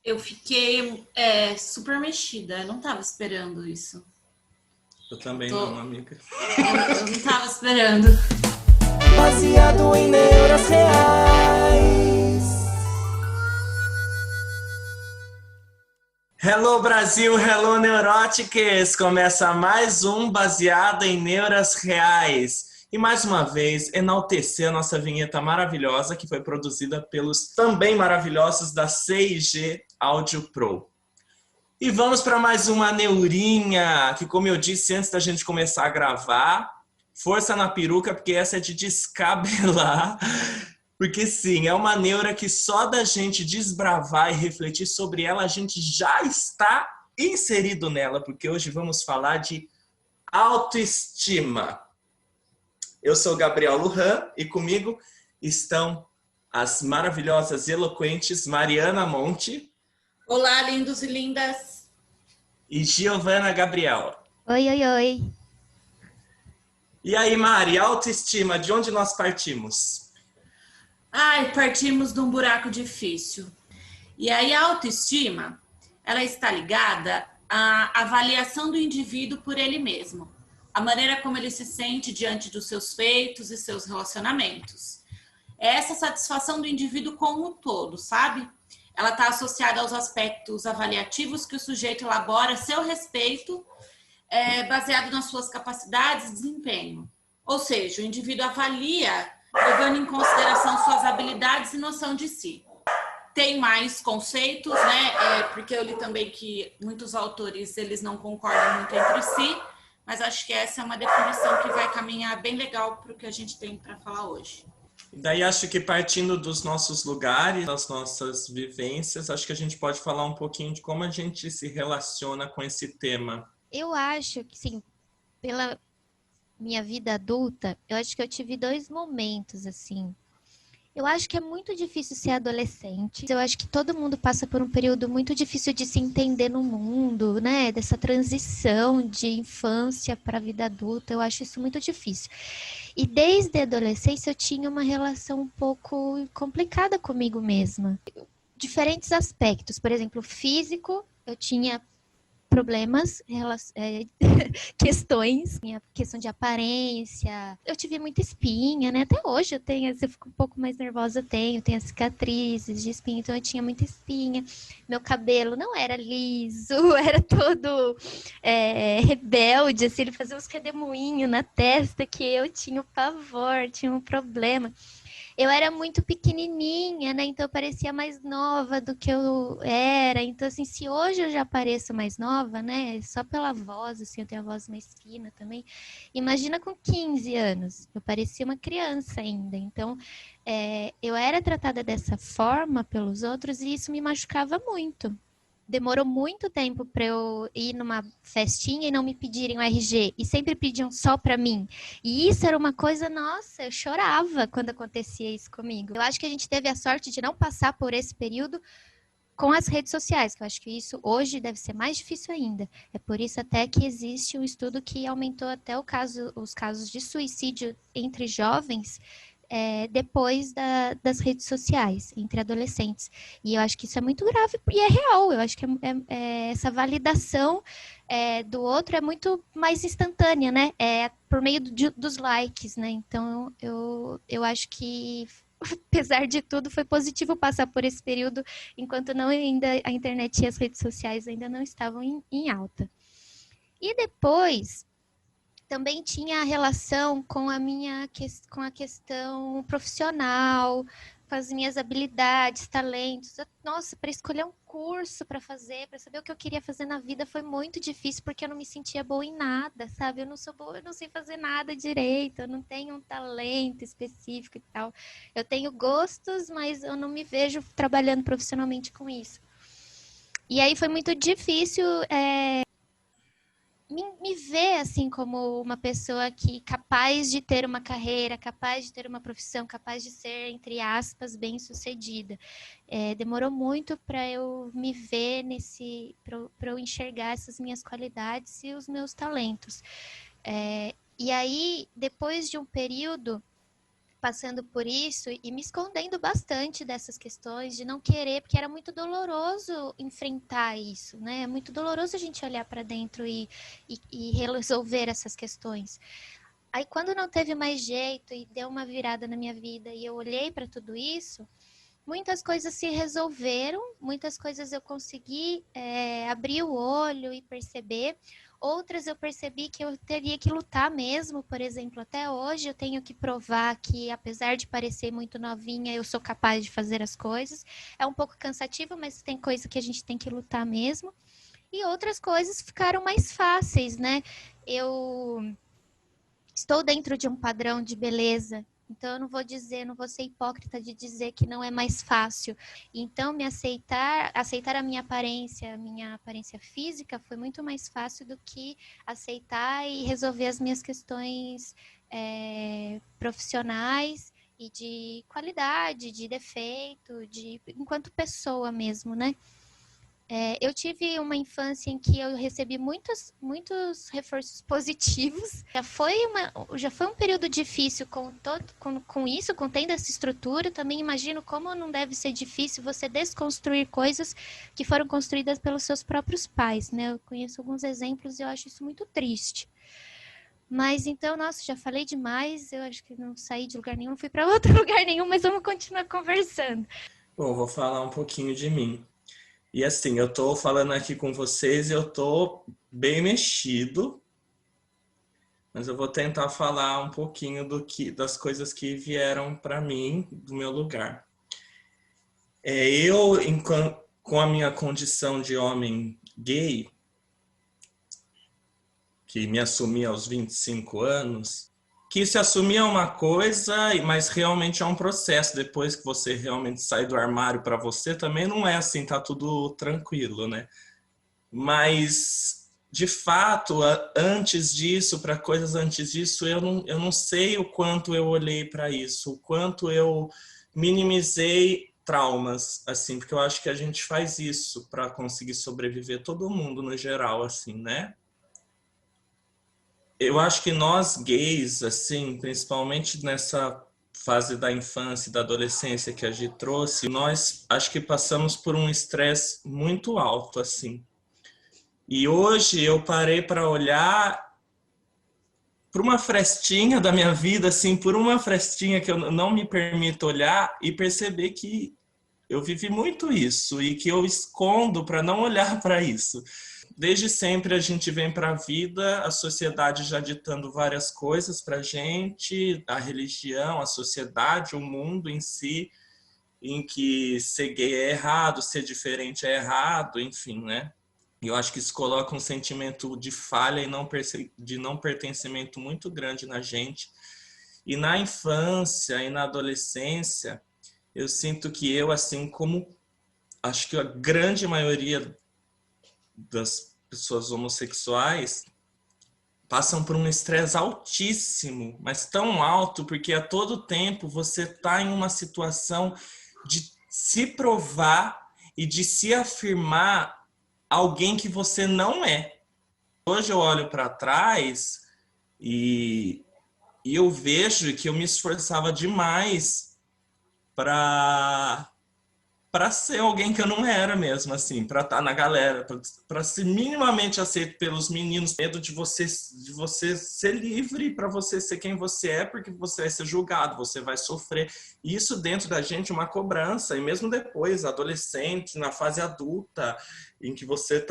Eu fiquei super mexida, eu não tava esperando isso. Eu também não, Tô, amiga. eu não tava esperando. Baseado em neuras reais. Hello Brasil, hello Neuróticas! Começa mais um baseado em neuras reais. E mais uma vez, enaltecer a nossa vinheta maravilhosa que foi produzida pelos também maravilhosos da CIG Audio Pro. E vamos para mais uma neurinha, que como eu disse antes da gente começar a gravar, força na peruca, porque essa é de descabelar. Porque sim, é uma neura que só da gente desbravar e refletir sobre ela, a gente já está inserido nela, porque hoje vamos falar de autoestima. Eu sou Gabriel Lujan e comigo estão as maravilhosas e eloquentes Mariana Monte Olá, lindos e lindas. e Giovana Gabriel. Oi, oi, oi. E aí, Mari, autoestima, de onde nós partimos? Ai, partimos de um buraco difícil. E aí a autoestima, ela está ligada à avaliação do indivíduo por ele mesmo. A maneira como ele se sente diante dos seus feitos e seus relacionamentos. É essa satisfação do indivíduo como um todo, sabe? Ela está associada aos aspectos avaliativos que o sujeito elabora a seu respeito, baseado nas suas capacidades e desempenho. Ou seja, o indivíduo avalia levando em consideração suas habilidades e noção de si. Tem mais conceitos, né? Porque eu li também que muitos autores eles não concordam muito entre si, mas acho que essa é uma definição que vai caminhar bem legal para o que a gente tem para falar hoje. Daí acho que partindo dos nossos lugares, das nossas vivências, acho que a gente pode falar um pouquinho de como a gente se relaciona com esse tema. Eu acho que, sim, pela minha vida adulta, eu acho que eu tive dois momentos, assim. Eu acho que é muito difícil ser adolescente. Eu acho que todo mundo passa por um período muito difícil de se entender no mundo, né? Dessa transição de infância para a vida adulta. Eu acho isso muito difícil. E desde a adolescência eu tinha uma relação um pouco complicada comigo mesma. Diferentes aspectos, por exemplo, físico, eu tinha problemas, questões, minha questão de aparência. Eu tive muita espinha, né? Até hoje eu tenho, se eu fico um pouco mais nervosa, eu tenho as cicatrizes de espinha, então eu tinha muita espinha. Meu cabelo não era liso, era todo rebelde, assim, ele fazia uns redemoinhos na testa que eu tinha pavor, tinha um problema. Eu era muito pequenininha, né? Então eu parecia mais nova do que eu era. Então, assim, se hoje eu já pareço mais nova, né? Só pela voz, assim, eu tenho a voz mais fina também. Imagina com 15 anos. Eu parecia uma criança ainda. Então, eu era tratada dessa forma pelos outros e isso me machucava muito. Demorou muito tempo para eu ir numa festinha e não me pedirem o RG. E sempre pediam só para mim. E isso era uma coisa, nossa, eu chorava quando acontecia isso comigo. Eu acho que a gente teve a sorte de não passar por esse período com as redes sociais, que eu acho que isso hoje deve ser mais difícil ainda. É por isso até que existe um estudo que aumentou até os casos de suicídio entre jovens depois das redes sociais, entre adolescentes. E eu acho que isso é muito grave e é real. Eu acho que essa validação do outro é muito mais instantânea, né? É por meio dos likes, né? Então, eu acho que apesar de tudo, foi positivo passar por esse período, enquanto não ainda a internet e as redes sociais ainda não estavam em alta. E depois também tinha a relação com a questão profissional, com as minhas habilidades, talentos. Nossa, para escolher um curso para fazer, para saber o que eu queria fazer na vida foi muito difícil porque eu não me sentia boa em nada, sabe? Eu não sou boa, eu não sei fazer nada direito, eu não tenho um talento específico e tal. Eu tenho gostos, mas eu não me vejo trabalhando profissionalmente com isso. E aí foi muito difícil me ver assim como uma pessoa que capaz de ter uma carreira, capaz de ter uma profissão, capaz de ser, entre aspas, bem-sucedida. Demorou muito para eu me ver para eu enxergar essas minhas qualidades e os meus talentos. E aí, depois de um período, passando por isso e me escondendo bastante dessas questões, de não querer, porque era muito doloroso enfrentar isso, né? É muito doloroso a gente olhar para dentro e resolver essas questões. Aí, quando não teve mais jeito e deu uma virada na minha vida e eu olhei para tudo isso, muitas coisas se resolveram, muitas coisas eu consegui abrir o olho e perceber. Outras eu percebi que eu teria que lutar mesmo, por exemplo, até hoje eu tenho que provar que, apesar de parecer muito novinha, eu sou capaz de fazer as coisas. É um pouco cansativo, mas tem coisa que a gente tem que lutar mesmo. E outras coisas ficaram mais fáceis, né? Eu estou dentro de um padrão de beleza, então eu não vou ser hipócrita de dizer que não é mais fácil. Então me aceitar a minha aparência física foi muito mais fácil do que aceitar e resolver as minhas questões profissionais e de qualidade, de defeito, enquanto pessoa mesmo, né? Eu tive uma infância em que eu recebi muitos reforços positivos. Já foi um período difícil com isso, tendo essa estrutura. Também imagino como não deve ser difícil você desconstruir coisas que foram construídas pelos seus próprios pais, né? Eu conheço alguns exemplos e eu acho isso muito triste. Mas então, nossa, já falei demais. Eu acho que não saí de lugar nenhum, não fui para outro lugar nenhum, mas vamos continuar conversando. Bom, vou falar um pouquinho de mim. E assim, eu tô falando aqui com vocês e eu tô bem mexido, mas eu vou tentar falar um pouquinho das coisas que vieram para mim, do meu lugar. Com a minha condição de homem gay, que me assumi aos 25 anos, que se assumir é uma coisa, mas realmente é um processo. Depois que você realmente sai do armário para você, também não é assim, tá tudo tranquilo, né? Mas, de fato, antes disso, para coisas antes disso, eu não sei o quanto eu olhei para isso, o quanto eu minimizei traumas, assim, porque eu acho que a gente faz isso para conseguir sobreviver, todo mundo no geral, assim, né? Eu acho que nós gays, assim, principalmente nessa fase da infância e da adolescência que a Gi trouxe, nós acho que passamos por um estresse muito alto, assim. E hoje eu parei para olhar por uma frestinha da minha vida, assim, por uma frestinha que eu não me permito olhar e perceber que eu vivi muito isso e que eu escondo para não olhar para isso. Desde sempre a gente vem para a vida, a sociedade já ditando várias coisas para a gente, a religião, a sociedade, o mundo em si, em que ser gay é errado, ser diferente é errado, enfim, né? E eu acho que isso coloca um sentimento de falha e de não pertencimento muito grande na gente. E na infância e na adolescência, eu sinto que eu, assim como acho que a grande maioria das pessoas homossexuais, passam por um estresse altíssimo, mas tão alto, porque a todo tempo você está em uma situação de se provar e de se afirmar alguém que você não é. Hoje eu olho para trás e eu vejo que eu me esforçava demais para ser alguém que eu não era mesmo, assim, para estar na galera, para ser minimamente aceito pelos meninos, medo de você ser livre, para você ser quem você é, porque você vai ser julgado, você vai sofrer. E isso dentro da gente é uma cobrança, e mesmo depois, adolescente, na fase adulta, em que você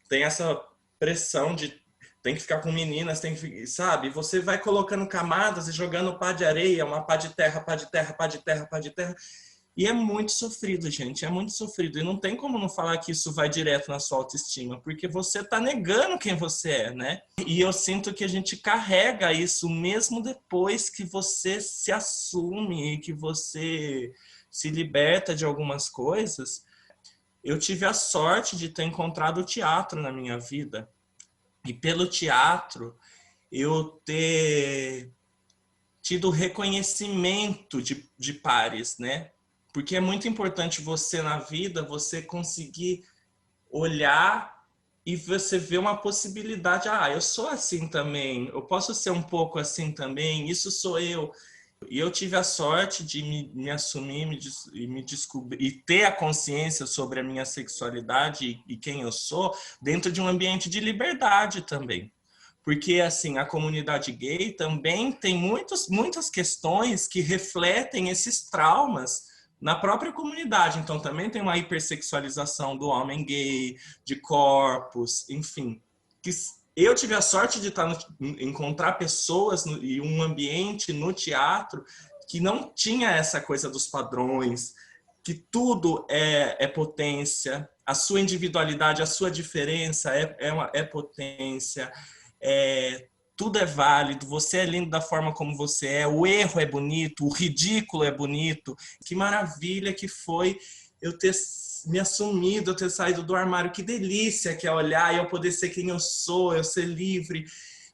tem essa pressão de tem que ficar com meninas, sabe? Você vai colocando camadas e jogando pá de areia, uma pá de terra, pá de terra, pá de terra, pá de terra. E é muito sofrido, gente, é muito sofrido. E não tem como não falar que isso vai direto na sua autoestima, porque você tá negando quem você é, né? E eu sinto que a gente carrega isso mesmo depois que você se assume e que você se liberta de algumas coisas. Eu tive a sorte de ter encontrado o teatro na minha vida. E pelo teatro, eu ter tido reconhecimento de pares, né? Porque é muito importante você, na vida, você conseguir olhar e você ver uma possibilidade. Ah, eu sou assim também, eu posso ser um pouco assim também, isso sou eu. E eu tive a sorte de me assumir e me descobrir e ter a consciência sobre a minha sexualidade e quem eu sou dentro de um ambiente de liberdade também. Porque, assim, a comunidade gay também tem muitas questões que refletem esses traumas na própria comunidade. Então, também tem uma hipersexualização do homem gay, de corpos, enfim. Que eu tive a sorte de encontrar pessoas e um ambiente no teatro que não tinha essa coisa dos padrões, que tudo é potência, a sua individualidade, a sua diferença é potência, tudo é válido, você é lindo da forma como você é, o erro é bonito, o ridículo é bonito. Que maravilha que foi eu ter me assumido, eu ter saído do armário, que delícia que é olhar e eu poder ser quem eu sou, eu ser livre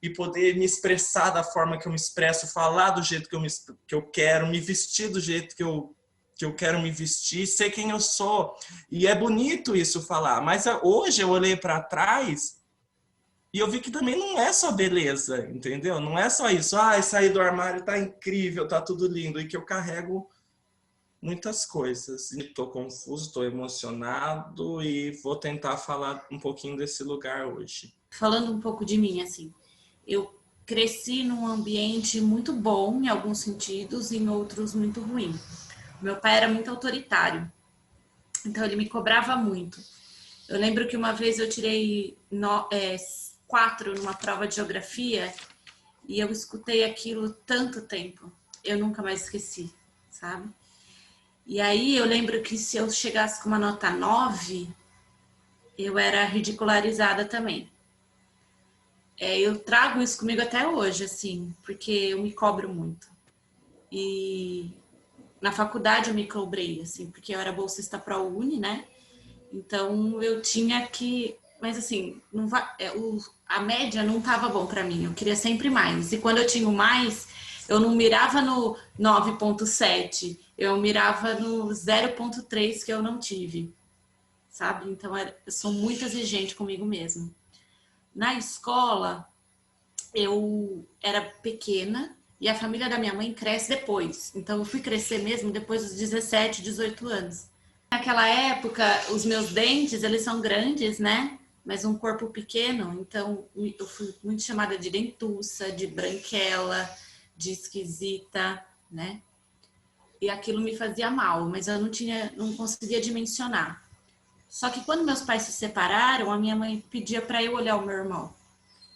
e poder me expressar da forma que eu me expresso, falar do jeito que eu quero, me vestir do jeito que eu quero me vestir, ser quem eu sou. E é bonito isso falar, mas hoje eu olhei para trás e eu vi que também não é só beleza, entendeu? Não é só isso, sair do armário tá incrível, tá tudo lindo, e que eu carrego muitas coisas. Estou confuso, estou emocionado e vou tentar falar um pouquinho desse lugar hoje. Falando um pouco de mim, assim, eu cresci num ambiente muito bom em alguns sentidos e em outros muito ruim. Meu pai era muito autoritário, então ele me cobrava muito. Eu lembro que uma vez eu tirei 4 numa prova de geografia e eu escutei aquilo tanto tempo, eu nunca mais esqueci, sabe? E aí eu lembro que se eu chegasse com uma nota 9, eu era ridicularizada também. Eu trago isso comigo até hoje, assim, porque eu me cobro muito. E na faculdade eu me cobrei, assim, porque eu era bolsista ProUni, né? Então eu tinha que... Mas assim, a média não estava bom para mim, eu queria sempre mais. E quando eu tinha mais, eu não mirava no 9,7, eu mirava no 0,3 que eu não tive, sabe? Então eu sou muito exigente comigo mesma. Na escola, eu era pequena e a família da minha mãe cresce depois. Então eu fui crescer mesmo depois dos 17, 18 anos. Naquela época, os meus dentes, eles são grandes, né? Mas um corpo pequeno, então eu fui muito chamada de dentuça, de branquela, de esquisita, né? E aquilo me fazia mal, mas eu não conseguia dimensionar. Só que quando meus pais se separaram, a minha mãe pedia para eu olhar o meu irmão.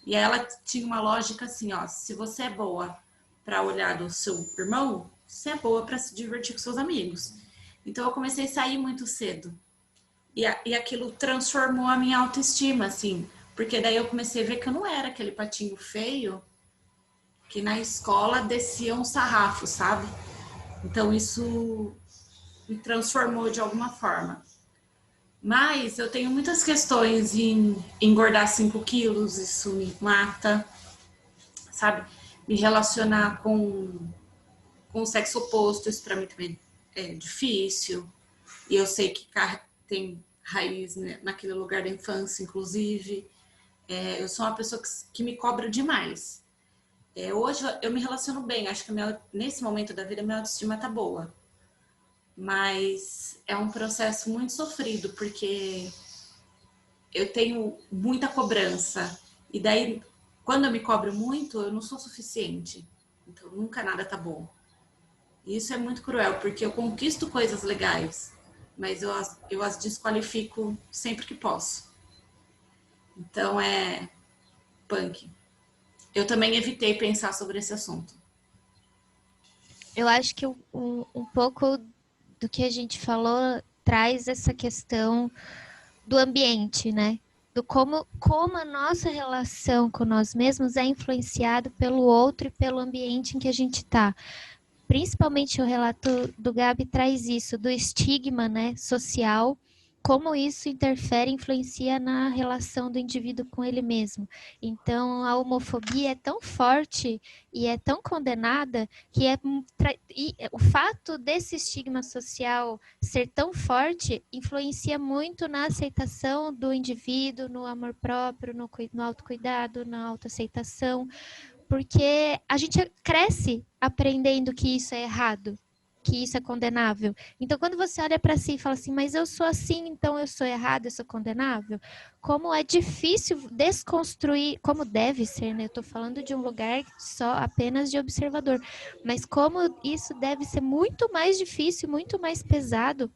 E ela tinha uma lógica assim, ó, se você é boa para olhar do seu irmão, você é boa para se divertir com seus amigos. Então eu comecei a sair muito cedo. E aquilo transformou a minha autoestima, assim, porque daí eu comecei a ver que eu não era aquele patinho feio que na escola descia um sarrafo, sabe? Então isso me transformou de alguma forma. Mas eu tenho muitas questões em engordar 5 quilos, isso me mata, sabe? Me relacionar com o sexo oposto, isso para mim também é difícil. E eu sei que tem raiz, né, naquele lugar da infância, inclusive. Eu sou uma pessoa que me cobra demais. Hoje eu me relaciono bem, acho que nesse momento da vida minha autoestima tá boa. Mas é um processo muito sofrido, porque eu tenho muita cobrança. E daí, quando eu me cobro muito, eu não sou suficiente. Então, nunca nada tá bom. E isso é muito cruel, porque eu conquisto coisas legais, mas eu as desqualifico sempre que posso. Então, é punk. Eu também evitei pensar sobre esse assunto. Eu acho que um pouco do que a gente falou traz essa questão do ambiente, né? Do como a nossa relação com nós mesmos é influenciado pelo outro e pelo ambiente em que a gente está. Principalmente o relato do Gabi traz isso, do estigma, né, social, como isso interfere, influencia na relação do indivíduo com ele mesmo. Então, a homofobia é tão forte e é tão condenada que o fato desse estigma social ser tão forte influencia muito na aceitação do indivíduo, no amor próprio, no autocuidado, na autoaceitação. porque a gente cresce aprendendo que isso é errado, que isso é condenável. Então, quando você olha para si e fala assim, mas eu sou assim, então eu sou errado, eu sou condenável, como é difícil desconstruir, como deve ser, né? Eu tô falando de um lugar só apenas de observador, mas como isso deve ser muito mais difícil, muito mais pesado,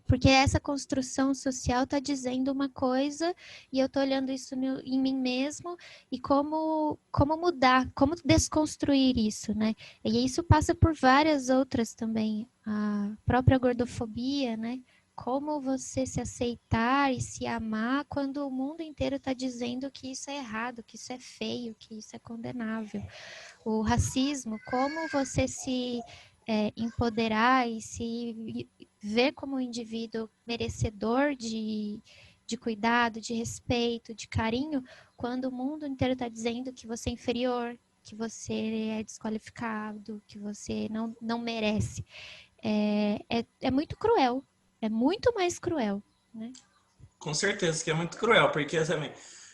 porque essa construção social está dizendo uma coisa e eu estou olhando isso em mim mesmo e como mudar, como desconstruir isso, né? E isso passa por várias outras também. A própria gordofobia, né? Como você se aceitar e se amar quando o mundo inteiro está dizendo que isso é errado, que isso é feio, que isso é condenável. O racismo, como você se empoderar e se ver como um indivíduo merecedor de cuidado, de respeito, de carinho, quando o mundo inteiro está dizendo que você é inferior, que você é desqualificado, que você não merece. É muito cruel, é muito mais cruel, né? Com certeza que é muito cruel, porque também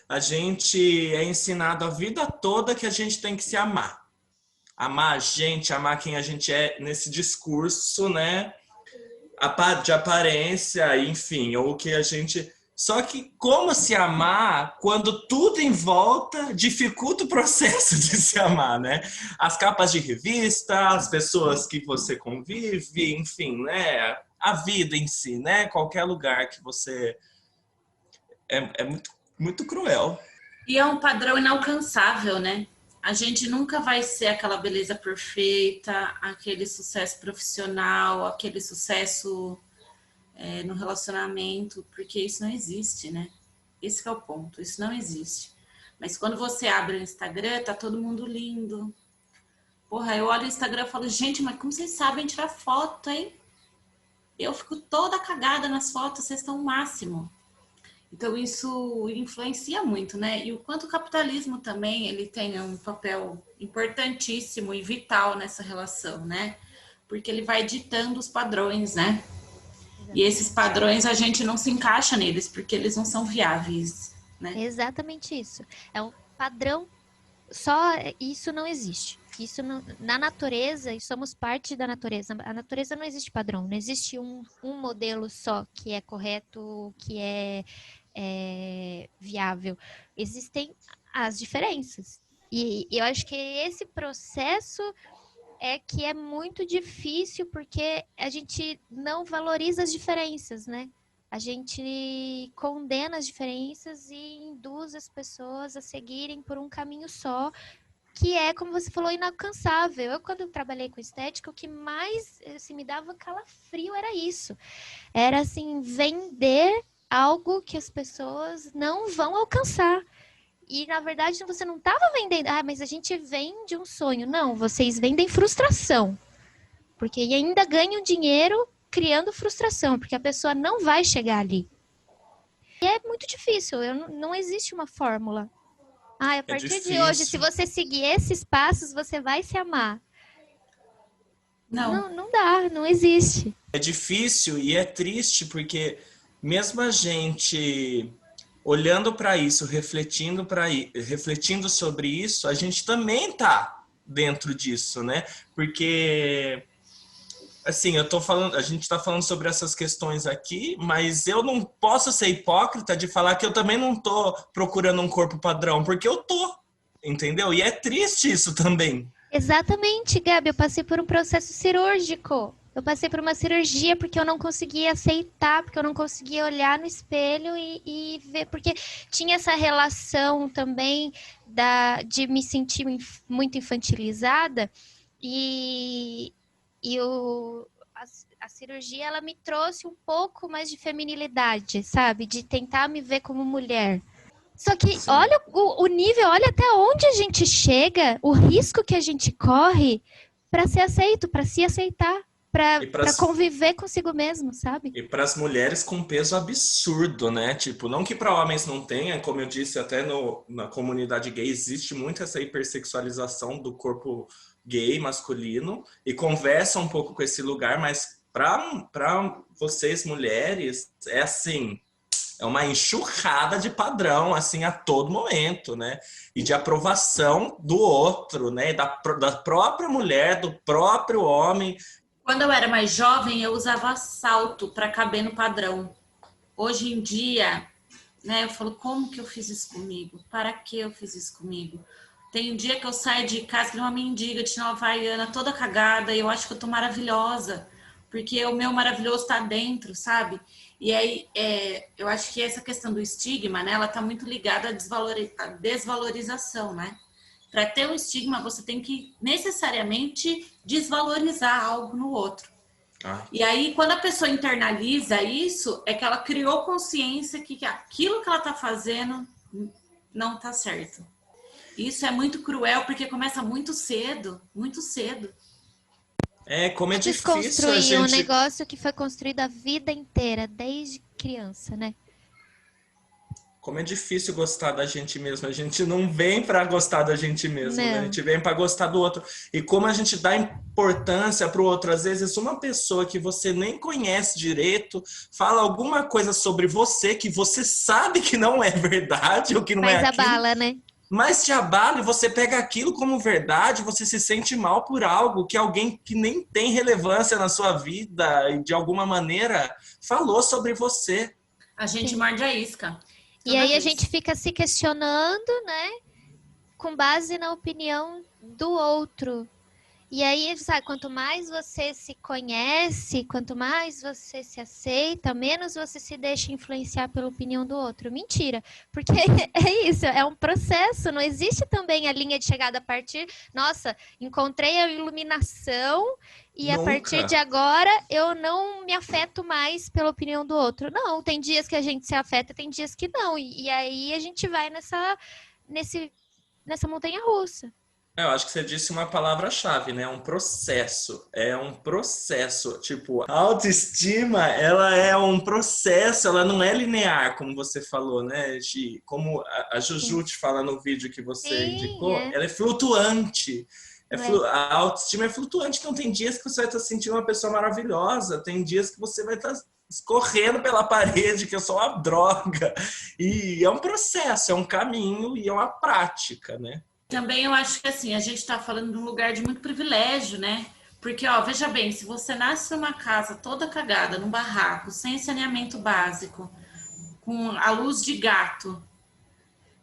a gente é ensinado a vida toda que a gente tem que se amar. Amar a gente, amar quem a gente é nesse discurso, né? De aparência, enfim, ou que a gente... Só que como se amar quando tudo em volta dificulta o processo de se amar, né? As capas de revista, as pessoas que você convive, enfim, né? A vida em si, né? Qualquer lugar que você... É muito, muito cruel. E é um padrão inalcançável, né? A gente nunca vai ser aquela beleza perfeita, aquele sucesso profissional, aquele sucesso no relacionamento, porque isso não existe, né? Esse que é o ponto, isso não existe. Mas quando você abre o Instagram, tá todo mundo lindo. Porra, eu olho o Instagram e falo, gente, mas como vocês sabem tirar foto, hein? Eu fico toda cagada nas fotos, vocês estão o máximo. Então, isso influencia muito, né? E o quanto o capitalismo também, ele tem um papel importantíssimo e vital nessa relação, né? Porque ele vai ditando os padrões, né? E esses padrões a gente não se encaixa neles, porque eles não são viáveis, né? Exatamente isso. É um padrão, só isso não existe. Isso não, na natureza, e somos parte da natureza. A natureza não existe padrão, não existe um modelo só que é correto, que é viável. Existem as diferenças. E eu acho que esse processo é que é muito difícil porque a gente não valoriza as diferenças, né? A gente condena as diferenças e induz as pessoas a seguirem por um caminho só, que é, como você falou, inalcançável. Eu, quando trabalhei com estética, o que mais me dava calafrio era isso. Era, assim, vender algo que as pessoas não vão alcançar. E, na verdade, você não estava vendendo... mas a gente vende um sonho. Não, vocês vendem frustração. Porque ainda ganham dinheiro criando frustração, porque a pessoa não vai chegar ali. E é muito difícil, não existe uma fórmula. A partir de hoje, se você seguir esses passos, você vai se amar. Não dá, não existe. É difícil e é triste, porque mesmo a gente olhando para isso, refletindo sobre isso, a gente também tá dentro disso, né? Porque, assim, a gente tá falando sobre essas questões aqui, mas eu não posso ser hipócrita de falar que eu também não tô procurando um corpo padrão, porque eu tô, entendeu? E é triste isso também. Exatamente, Gabi, eu passei por um processo cirúrgico. Eu passei por uma cirurgia porque eu não conseguia aceitar, porque eu não conseguia olhar no espelho e ver, porque tinha essa relação também de me sentir muito infantilizada e a cirurgia ela me trouxe um pouco mais de feminilidade, sabe? De tentar me ver como mulher. Só que sim, olha o nível, olha até onde a gente chega, o risco que a gente corre para ser aceito, para se aceitar. Para conviver consigo mesmo, sabe? E para as mulheres com peso absurdo, né? Tipo, não que para homens não tenha, como eu disse, até na comunidade gay existe muito essa hipersexualização do corpo gay masculino e conversa um pouco com esse lugar, mas para vocês mulheres é assim, é uma enxurrada de padrão, assim, a todo momento, né? E de aprovação do outro, né? Da própria mulher, do próprio homem. Quando eu era mais jovem, eu usava salto para caber no padrão. Hoje em dia, né, eu falo, como que eu fiz isso comigo? Para que eu fiz isso comigo? Tem um dia que eu saio de casa que uma mendiga de Nova Havaiana toda cagada e eu acho que eu tô maravilhosa, porque o meu maravilhoso tá dentro, sabe? E aí, eu acho que essa questão do estigma, né, ela tá muito ligada à desvalorização, né? Para ter um estigma, você tem que necessariamente desvalorizar algo no outro. E aí, quando a pessoa internaliza isso, é que ela criou consciência que aquilo que ela tá fazendo não tá certo. Isso é muito cruel, porque começa muito cedo, muito cedo. Como é difícil a Desconstruir gente... um negócio que foi construído a vida inteira, desde criança, né? Como é difícil gostar da gente mesmo. A gente não vem para gostar da gente mesmo, né? A gente vem para gostar do outro. E como a gente dá importância para o outro. Às vezes, uma pessoa que você nem conhece direito fala alguma coisa sobre você que você sabe que não é verdade ou que não é aquilo. Mas abala, né? Mas te abala e você pega aquilo como verdade, você se sente mal por algo que alguém que nem tem relevância na sua vida e de alguma maneira falou sobre você. A gente morde a isca. E aí a gente fica se questionando, né? Com base na opinião do outro. E aí, sabe, quanto mais você se conhece, quanto mais você se aceita, menos você se deixa influenciar pela opinião do outro. Mentira, porque é isso, é um processo, não existe também a linha de chegada a partir, nossa, encontrei a iluminação e a partir de agora eu não me afeto mais pela opinião do outro. Não, tem dias que a gente se afeta, tem dias que não, e aí a gente vai nessa montanha-russa. Eu acho que você disse uma palavra-chave, né? Um processo. É um processo. Tipo, a autoestima, ela é um processo, ela não é linear, como você falou, né, Gi? Como a Juju te fala no vídeo que você indicou, ela é flutuante. A autoestima é flutuante, então tem dias que você vai estar sentindo uma pessoa maravilhosa, tem dias que você vai estar escorrendo pela parede, que é só uma droga. E é um processo, é um caminho e é uma prática, né? Também eu acho que assim, a gente está falando de um lugar de muito privilégio, né? Porque, ó, veja bem, se você nasce numa casa toda cagada, num barraco, sem saneamento básico, com a luz de gato,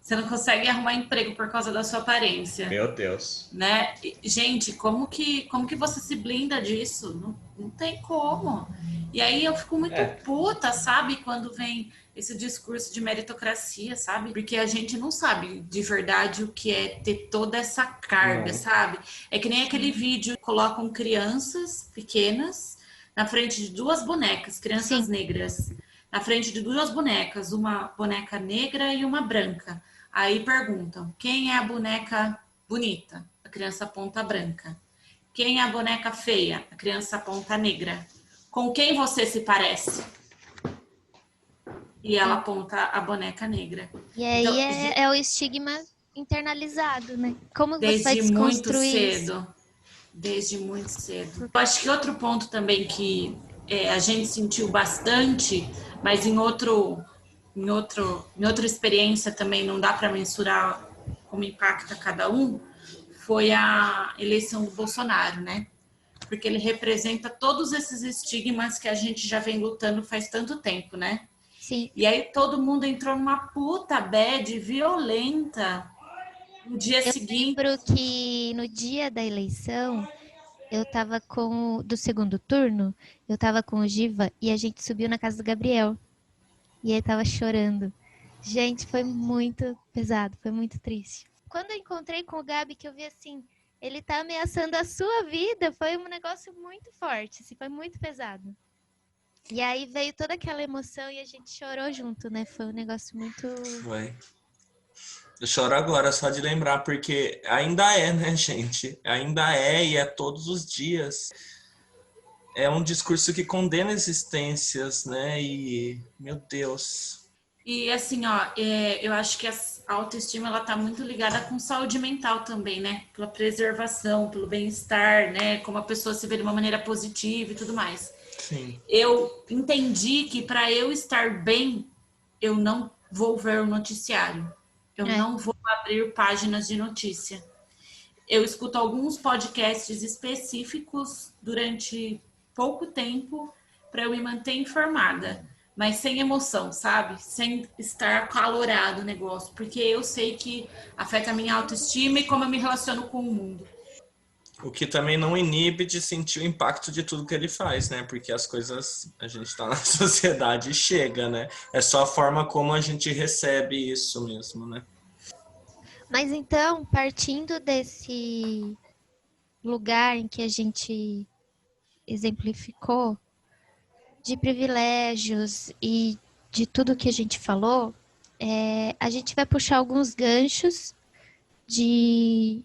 você não consegue arrumar emprego por causa da sua aparência. Meu Deus. Né? Gente, como que você se blinda disso? Não tem como. E aí eu fico muito puta, sabe? Quando vem esse discurso de meritocracia, sabe? Porque a gente não sabe de verdade o que é ter toda essa carga, sabe? É que nem aquele vídeo, colocam crianças pequenas na frente de duas bonecas, crianças negras. Na frente de duas bonecas, uma boneca negra e uma branca. Aí perguntam, quem é a boneca bonita? A criança aponta a branca. Quem é a boneca feia? A criança aponta a negra. Com quem você se parece? E ela aponta a boneca negra. E aí então, é o estigma internalizado, né? Como você vai desconstruir muito cedo. Isso? Desde muito cedo. Eu acho que outro ponto também que a gente sentiu bastante, mas em outra experiência também não dá para mensurar como impacta cada um, foi a eleição do Bolsonaro, né? Porque ele representa todos esses estigmas que a gente já vem lutando faz tanto tempo, né? Sim. E aí todo mundo entrou numa puta bad violenta no dia seguinte. Eu lembro que no dia da eleição, eu tava do segundo turno, eu tava com o Giva e a gente subiu na casa do Gabriel. E ele tava chorando. Gente, foi muito pesado, foi muito triste. Quando eu encontrei com o Gabi, que eu vi assim, ele tá ameaçando a sua vida, foi um negócio muito forte, assim, foi muito pesado. E aí veio toda aquela emoção e a gente chorou junto, né? Foi um negócio muito... Foi. Eu choro agora só de lembrar, porque ainda é, né, gente? Ainda é e é todos os dias. É um discurso que condena existências, né? E, meu Deus. E assim, ó, eu acho que a autoestima, ela tá muito ligada com saúde mental também, né? Pela preservação, pelo bem-estar, né? Como a pessoa se vê de uma maneira positiva e tudo mais. Sim. Eu entendi que para eu estar bem, eu não vou ver o noticiário. Eu É. não vou abrir páginas de notícia. Eu escuto alguns podcasts específicos durante pouco tempo para eu me manter informada, mas sem emoção, sabe? Sem estar acalorado o negócio, porque eu sei que afeta a minha autoestima e como eu me relaciono com o mundo. O que também não inibe de sentir o impacto de tudo que ele faz, né? Porque as coisas, a gente tá na sociedade e chega, né? É só a forma como a gente recebe isso mesmo, né? Mas então, partindo desse lugar em que a gente exemplificou, de privilégios e de tudo que a gente falou, a gente vai puxar alguns ganchos de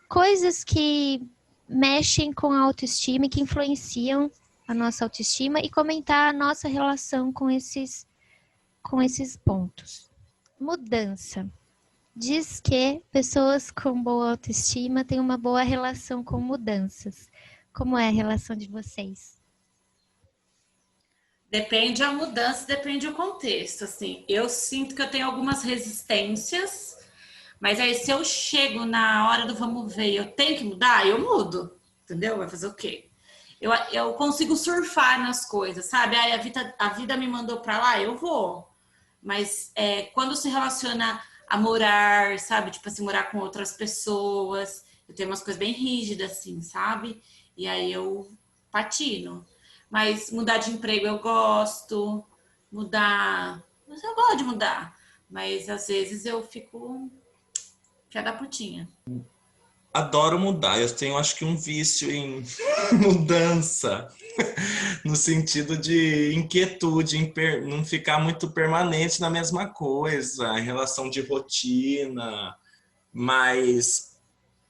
coisas que mexem com a autoestima e que influenciam a nossa autoestima e comentar a nossa relação com esses pontos. Mudança. Diz que pessoas com boa autoestima têm uma boa relação com mudanças. Como é a relação de vocês? Depende a mudança, depende o contexto, assim. Eu sinto que eu tenho algumas resistências, mas aí se eu chego na hora do vamos ver e eu tenho que mudar, eu mudo, entendeu? Vai fazer o quê? Eu consigo surfar nas coisas, sabe? Aí a vida me mandou pra lá, eu vou. Mas quando se relaciona a morar, sabe? Tipo assim, morar com outras pessoas, eu tenho umas coisas bem rígidas, assim, sabe? E aí eu patino. Mas mudar de emprego eu gosto, mas eu gosto de mudar. Mas às vezes eu fico filha da putinha. Adoro mudar. Eu tenho, acho que, um vício em mudança, no sentido de inquietude, em não ficar muito permanente na mesma coisa, em relação de rotina. Mas,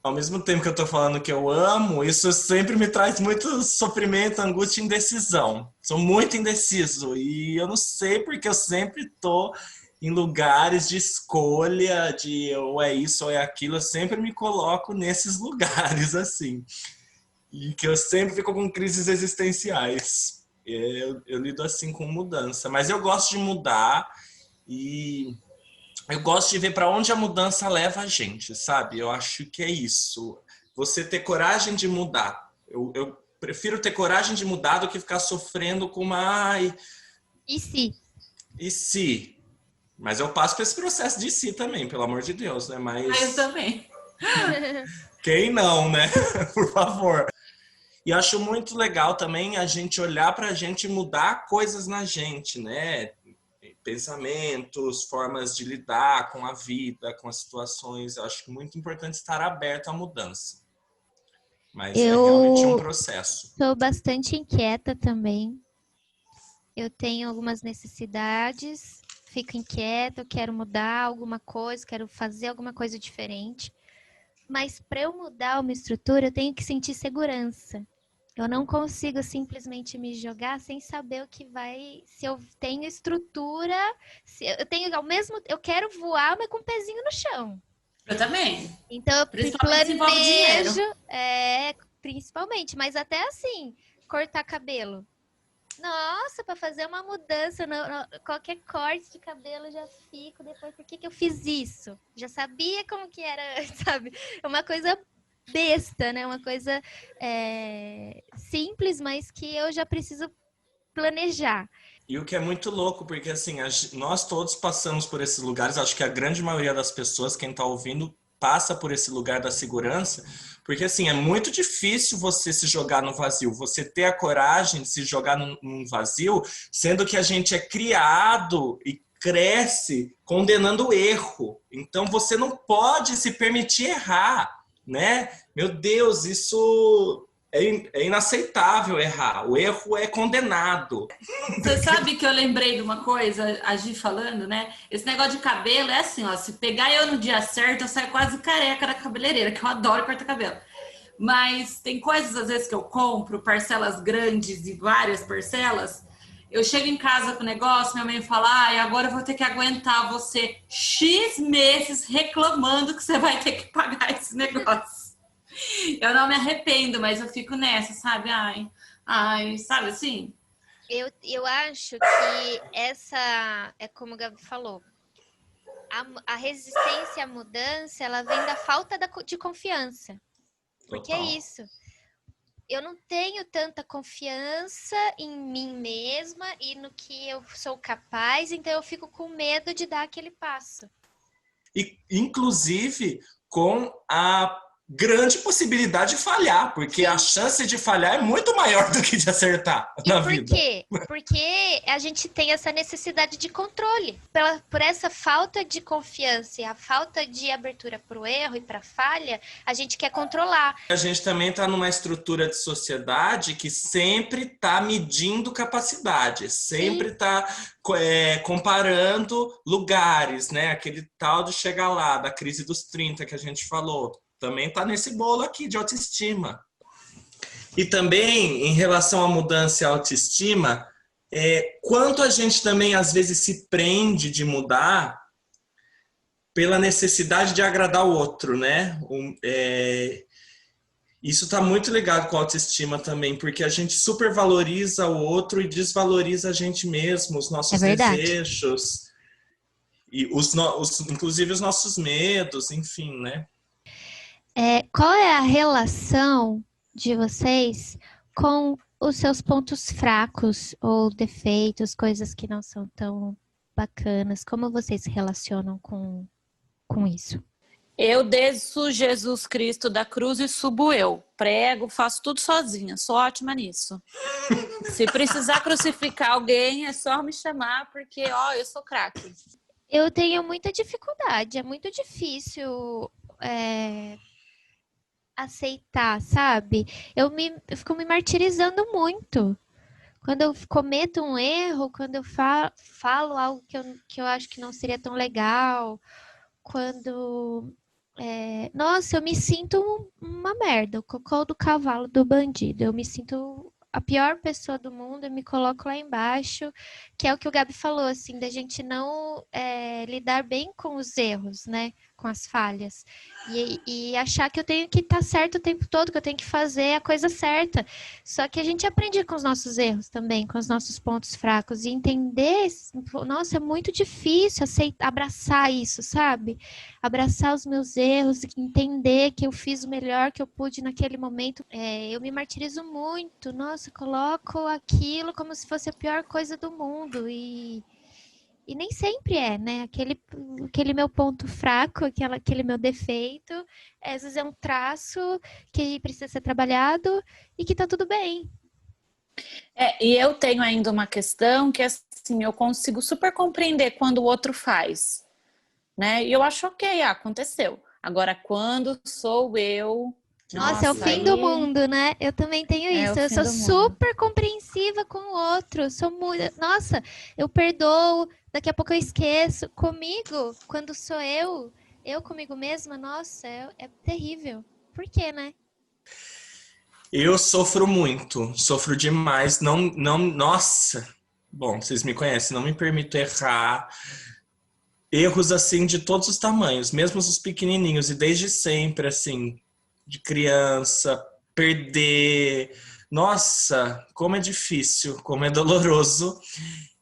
ao mesmo tempo que eu tô falando que eu amo, isso sempre me traz muito sofrimento, angústia e indecisão. Sou muito indeciso e eu não sei porque eu sempre tô em lugares de escolha, de ou é isso ou é aquilo, eu sempre me coloco nesses lugares, assim. E que eu sempre fico com crises existenciais. Eu lido assim com mudança. Mas eu gosto de mudar e eu gosto de ver para onde a mudança leva a gente, sabe? Eu acho que é isso. Você ter coragem de mudar. Eu prefiro ter coragem de mudar do que ficar sofrendo com uma... Ai, E se? e se? Mas eu passo por esse processo de si também, pelo amor de Deus, né? Mas Eu também. quem não, né? Por favor. E acho muito legal também a gente olhar pra gente e mudar coisas na gente, né? Pensamentos, formas de lidar com a vida, com as situações. Eu acho muito importante estar aberto à mudança. Mas é realmente um processo. Sou bastante inquieta também. Eu tenho algumas necessidades, fico inquieta, eu quero mudar alguma coisa, quero fazer alguma coisa diferente. Mas para eu mudar uma estrutura, eu tenho que sentir segurança. Eu não consigo simplesmente me jogar sem saber o que vai. Se eu tenho estrutura, se eu tenho eu quero voar, mas com o pezinho no chão. Eu também. Então eu Principalmente se envolve dinheiro. planejo, principalmente, mas até assim, cortar cabelo. Nossa, para fazer uma mudança, qualquer corte de cabelo eu já fico depois, por que eu fiz isso? Já sabia como que era, sabe? É uma coisa besta, né? Uma coisa simples, mas que eu já preciso planejar. E o que é muito louco, porque assim, nós todos passamos por esses lugares, acho que a grande maioria das pessoas, quem está ouvindo, passa por esse lugar da segurança, porque assim, é muito difícil você se jogar no vazio, você ter a coragem de se jogar num vazio, sendo que a gente é criado e cresce condenando o erro. Então você não pode se permitir errar, né? Meu Deus, isso é inaceitável errar. O erro é condenado. Você sabe que eu lembrei de uma coisa, a Gi falando, né? Esse negócio de cabelo é assim, ó. Se pegar eu no dia certo, eu saio quase careca da cabeleireira, que eu adoro cortar cabelo. Mas tem coisas, às vezes, que eu compro, parcelas grandes e várias parcelas. Eu chego em casa com o negócio, minha mãe fala, ai, agora eu vou ter que aguentar você X meses reclamando que você vai ter que pagar esse negócio. Eu não me arrependo, mas eu fico nessa, sabe? Ai, sabe assim? Eu acho que essa é como o Gabi falou. A resistência à mudança, ela vem da falta de confiança. Porque é Total. isso. Eu não tenho tanta confiança em mim mesma e no que eu sou capaz, então eu fico com medo de dar aquele passo. E, inclusive, com a grande possibilidade de falhar, porque a chance de falhar é muito maior do que de acertar na Por vida. quê? Porque a gente tem essa necessidade de controle. Por essa falta de confiança e a falta de abertura para o erro e para a falha, a gente quer controlar. A gente também está numa estrutura de sociedade que sempre está medindo capacidade, sempre está comparando lugares, né? Aquele tal de chegar lá, da crise dos 30 que a gente falou, também está nesse bolo aqui de autoestima. E também, em relação à mudança e à autoestima, quanto a gente também, às vezes, se prende de mudar pela necessidade de agradar o outro, né? Isso está muito ligado com a autoestima também, porque a gente supervaloriza o outro e desvaloriza a gente mesmo, os nossos desejos, e inclusive os nossos medos, enfim, né? Qual é a relação de vocês com os seus pontos fracos ou defeitos, coisas que não são tão bacanas? Como vocês se relacionam com isso? Eu desço Jesus Cristo da cruz e subo eu. Prego, faço tudo sozinha. Sou ótima nisso. Se precisar crucificar alguém, é só me chamar, porque, eu sou craque. Eu tenho muita dificuldade. É muito difícil aceitar, sabe? Eu fico me martirizando muito. Quando eu cometo um erro, quando eu falo algo que eu acho que não seria tão legal, quando... nossa, eu me sinto uma merda, o cocô do cavalo do bandido. Eu me sinto a pior pessoa do mundo, eu me coloco lá embaixo, que é o que o Gabi falou, assim, da gente não lidar bem com os erros, né? Com as falhas. E achar que eu tenho que estar certo o tempo todo, que eu tenho que fazer a coisa certa. Só que a gente aprende com os nossos erros também, com os nossos pontos fracos. E entender, nossa, é muito difícil abraçar isso, sabe? Abraçar os meus erros, entender que eu fiz o melhor que eu pude naquele momento. Eu me martirizo muito. Nossa, coloco aquilo como se fosse a pior coisa do mundo. E nem sempre né? Aquele meu ponto fraco, aquele meu defeito, às vezes é um traço que precisa ser trabalhado e que tá tudo bem. E eu tenho ainda uma questão que, assim, eu consigo super compreender quando o outro faz, né? E eu acho ok, aconteceu. Agora, quando sou eu... Nossa, é o fim do mundo, né? Eu também tenho isso. Eu sou super compreensiva com o outro. Sou muito... Nossa, eu perdoo, daqui a pouco eu esqueço. Comigo, quando sou eu comigo mesma, nossa, é terrível. Por quê, né? Eu sofro muito, sofro demais. Nossa! Bom, vocês me conhecem, não me permito errar. Erros, assim, de todos os tamanhos, mesmo os pequenininhos. E desde sempre, assim... de criança, perder. Nossa, como é difícil, como é doloroso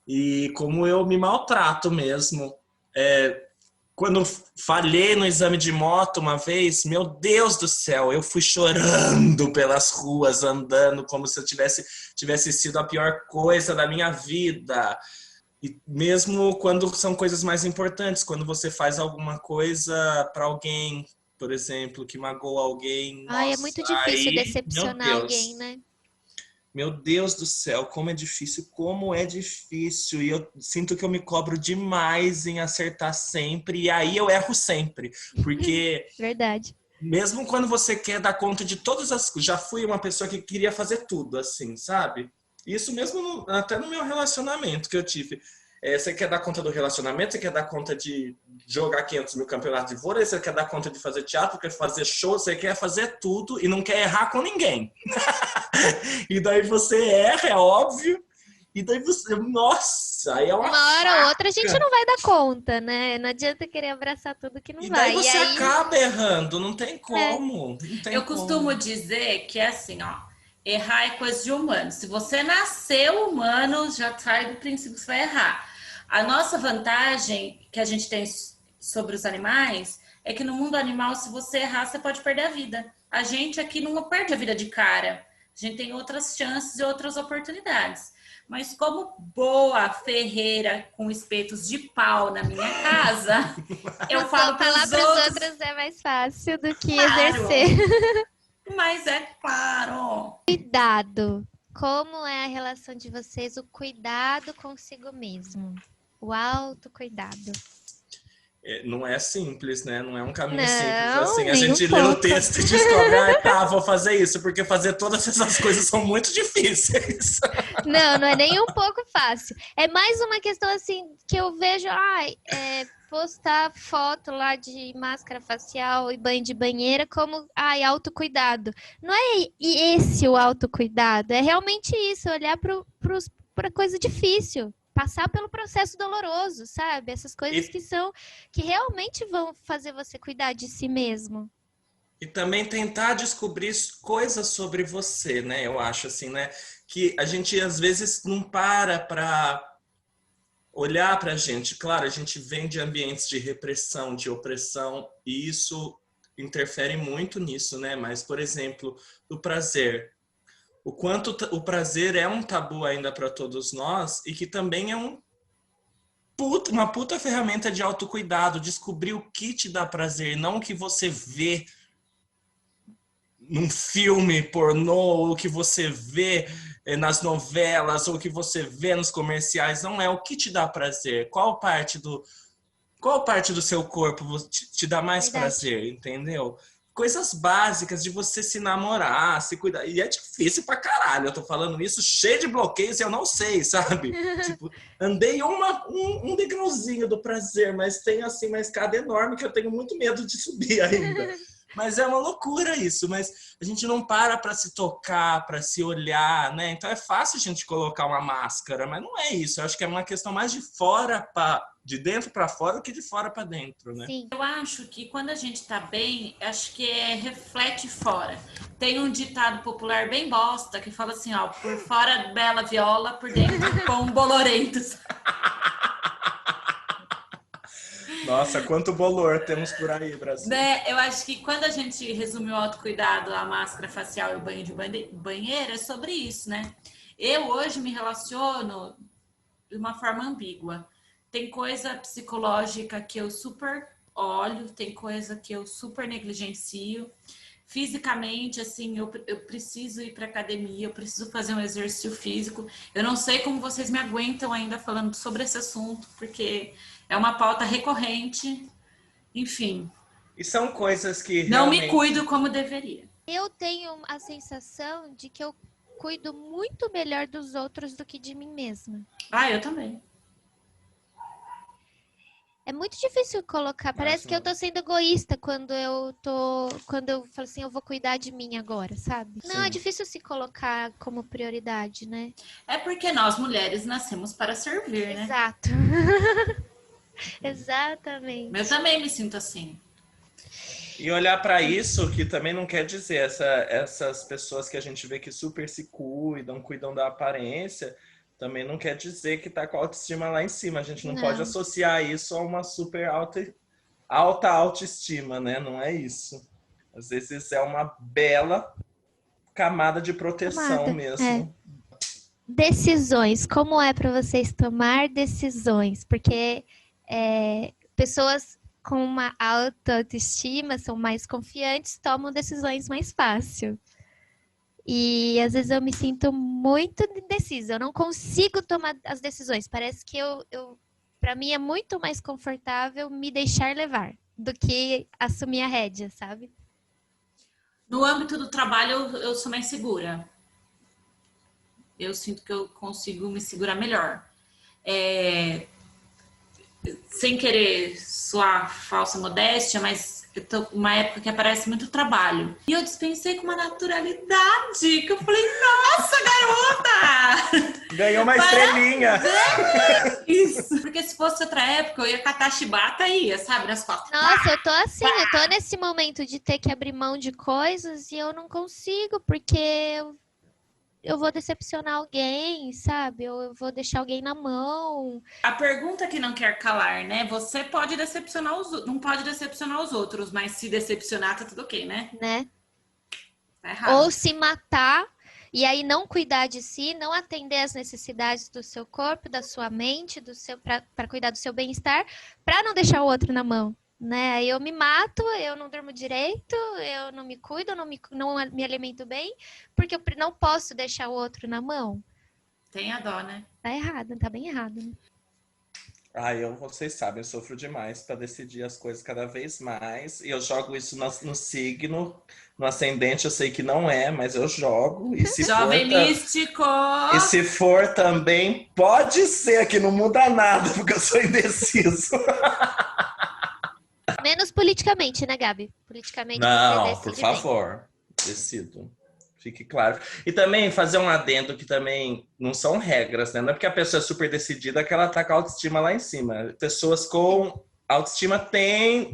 e como eu me maltrato mesmo. Quando falhei no exame de moto uma vez, meu Deus do céu, eu fui chorando pelas ruas, andando como se eu tivesse sido a pior coisa da minha vida. E mesmo quando são coisas mais importantes, quando você faz alguma coisa para alguém, por exemplo, que magoa alguém. Ai, nossa, é muito difícil decepcionar alguém, né? Meu Deus do céu, como é difícil. E eu sinto que eu me cobro demais em acertar sempre. E aí eu erro sempre. Porque... Verdade. Mesmo quando você quer dar conta de todas as coisas. Já fui uma pessoa que queria fazer tudo, assim, sabe? Isso mesmo até no meu relacionamento que eu tive. Você quer dar conta do relacionamento, você quer dar conta de jogar 500 mil campeonatos de vôlei, você quer dar conta de fazer teatro, quer fazer show, você quer fazer tudo e não quer errar com ninguém. E daí você erra, é óbvio, e daí você... Nossa, aí é uma hora ou outra a gente não vai dar conta, né? Não adianta querer abraçar tudo que não vai. E daí você acaba errando, não tem como. Não tem Eu costumo dizer que é assim, Errar é coisa de humano. Se você nasceu humano, já sai do princípio que você vai errar. A nossa vantagem que a gente tem sobre os animais é que no mundo animal, se você errar, você pode perder a vida. A gente aqui não perde a vida de cara. A gente tem outras chances e outras oportunidades. Mas como boa ferreira com espetos de pau na minha casa, eu falo para os outros é mais fácil do que claro, exercer. Mas é claro. Cuidado. Como é a relação de vocês? O cuidado consigo mesmo. O autocuidado. Não é simples, né? Não é um caminho Não, simples assim. A nem gente um lê o pouco. texto e descobre, tá, vou fazer isso, porque fazer todas essas coisas são muito difíceis. Não é nem um pouco fácil. É mais uma questão assim que eu vejo, postar foto lá de máscara facial e banho de banheira como, autocuidado. Não é esse o autocuidado, é realmente isso, olhar para coisa difícil. Passar pelo processo doloroso, sabe? Essas coisas que realmente vão fazer você cuidar de si mesmo. E também tentar descobrir coisas sobre você, né? Eu acho assim, né? Que a gente às vezes não para olhar para a gente. Claro, a gente vem de ambientes de repressão, de opressão, e isso interfere muito nisso, né? Mas, por exemplo, o prazer. O quanto o prazer é um tabu ainda para todos nós e que também é uma puta ferramenta de autocuidado, descobrir o que te dá prazer, não o que você vê num filme pornô, ou o que você vê nas novelas, ou o que você vê nos comerciais, não é o que te dá prazer. Qual parte do seu corpo te dá mais prazer, entendeu? Coisas básicas de você se namorar, se cuidar. E é difícil pra caralho. Eu tô falando isso cheio de bloqueios e eu não sei, sabe? Tipo, andei um degrauzinho do prazer, mas tem assim uma escada enorme que eu tenho muito medo de subir ainda. Mas é uma loucura isso. Mas a gente não para se tocar, para se olhar, né? Então é fácil a gente colocar uma máscara, mas não é isso. Eu acho que é uma questão mais de dentro para fora do que de fora para dentro, né? Sim. Eu acho que quando a gente tá bem, acho que reflete fora. Tem um ditado popular bem bosta que fala assim, ó, por fora bela viola, por dentro pão bolorento. Nossa, quanto bolor temos por aí, Brasil. Né? Eu acho que quando a gente resume o autocuidado, a máscara facial e o banho de banheira, é sobre isso, né? Eu hoje me relaciono de uma forma ambígua. Tem coisa psicológica que eu super olho, tem coisa que eu super negligencio. Fisicamente, assim, eu preciso ir para academia, eu preciso fazer um exercício físico. Eu não sei como vocês me aguentam ainda falando sobre esse assunto, porque é uma pauta recorrente. Enfim. E são coisas que não realmente... me cuido como deveria. Eu tenho a sensação de que eu cuido muito melhor dos outros do que de mim mesma. Eu também. É muito difícil colocar. Parece que eu tô sendo egoísta quando eu falo assim, eu vou cuidar de mim agora, sabe? Sim. Não, é difícil se colocar como prioridade, né? É porque nós mulheres nascemos para servir, né? Exato. Exatamente. Eu também me sinto assim. E olhar para isso, que também não quer dizer essas pessoas que a gente vê que super se cuidam da aparência, também não quer dizer que tá com a autoestima lá em cima. A gente não pode associar isso a uma super alta autoestima, né? Não é isso. Às vezes é uma bela camada de proteção mesmo. É. Decisões. Como é para vocês tomar decisões? Porque pessoas com uma alta autoestima são mais confiantes, tomam decisões mais fácil. E às vezes eu me sinto muito indecisa, eu não consigo tomar as decisões. Parece que para mim é muito mais confortável me deixar levar do que assumir a rédea, sabe? No âmbito do trabalho, eu sou mais segura. Eu sinto que eu consigo me segurar melhor. Sem querer soar falsa modéstia, mas eu tô uma época que aparece muito trabalho. E eu dispensei com uma naturalidade, que eu falei, nossa, garota! Ganhou uma estrelinha! Isso! Porque se fosse outra época, eu ia catar chibata e ia, sabe, nas costas. Nossa, eu tô assim, eu tô nesse momento de ter que abrir mão de coisas e eu não consigo, porque vou decepcionar alguém, sabe? Ou eu vou deixar alguém na mão. A pergunta que não quer calar, né? Você pode decepcionar não pode decepcionar os outros, mas se decepcionar tá tudo ok, né? Né? Tá errado. Ou se matar e aí não cuidar de si, não atender às necessidades do seu corpo, da sua mente, para cuidar do seu bem-estar, para não deixar o outro na mão, né? Aí eu me mato, eu não durmo direito, eu não me cuido, não me alimento bem, porque eu não posso deixar o outro na mão. Tem a dó, né? Tá errado, tá bem errado, né? Vocês sabem, eu sofro demais para decidir as coisas cada vez mais. E eu jogo isso no signo, no ascendente eu sei que não é, mas eu jogo. E se Jovem for, místico! e se for também, pode ser que não muda nada, porque eu sou indeciso. Menos politicamente, né, Gabi? Politicamente Não, você por decide bem. favor, decido. Fique claro. E também fazer um adendo que também não são regras, né? Não é porque a pessoa é super decidida que ela tá com a autoestima lá em cima. Pessoas com autoestima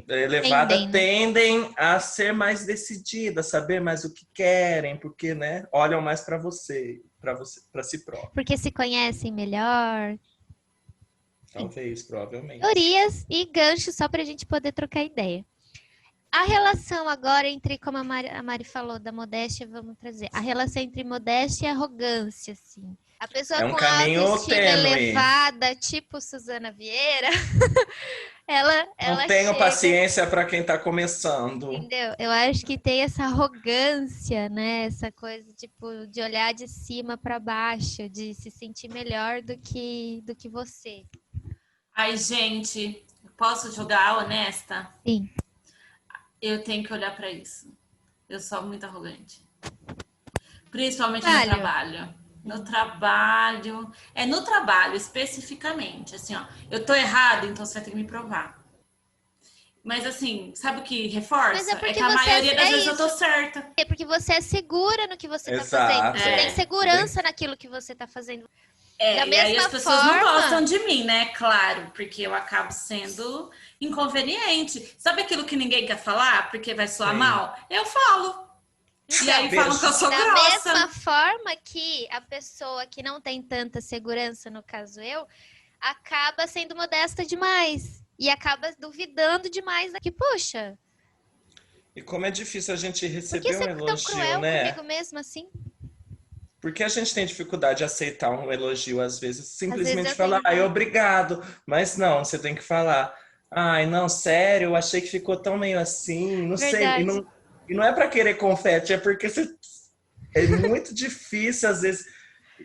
elevada tendem a ser mais decididas, saber mais o que querem, porque, né, olham mais para você, para si próprio. Porque se conhecem melhor. Talvez, provavelmente. Teorias e ganchos só pra gente poder trocar ideia. A relação agora entre, como a Mari falou, da modéstia, vamos trazer. A relação entre modéstia e arrogância, assim. A pessoa É um com a caminho autoestima tênue. elevada, tipo Suzana Vieira, ela Não tenho chega, paciência para quem tá começando. entendeu? Eu acho que tem essa arrogância, né? Essa coisa, tipo, de olhar de cima para baixo, de se sentir melhor do que você. Ai, gente, posso jogar honesta? Sim. Eu tenho que olhar pra isso. Eu sou muito arrogante. Principalmente no Trabalho. trabalho. No trabalho. É no trabalho, especificamente. Assim, ó. Eu tô errado, então você vai ter que me provar. Mas assim, sabe o que reforça? Mas é porque que a você maioria das é vezes eu tô isso. certa. É porque você é segura no que você tá Exato. fazendo. Você É. tem segurança naquilo que você tá fazendo. É, Da e aí mesma as pessoas não forma- gostam de mim, né? Claro, porque eu acabo sendo inconveniente. Sabe aquilo que ninguém quer falar porque vai soar Sim. mal? Eu falo. E aí falam que eu sou Da grossa. mesma forma que a pessoa que não tem tanta segurança, no caso eu, acaba sendo modesta demais. E acaba duvidando demais daqui. Poxa, E como é difícil a gente por que receber você um é tão elogio, cruel né? comigo mesmo assim? Porque a gente tem dificuldade de aceitar um elogio, às vezes, simplesmente eu falar, tenho. ai, obrigado. Mas não, você tem que falar, ai, não, sério, eu achei que ficou tão meio assim, não sei. Verdade. E não é para querer confete, é porque é muito difícil, às vezes.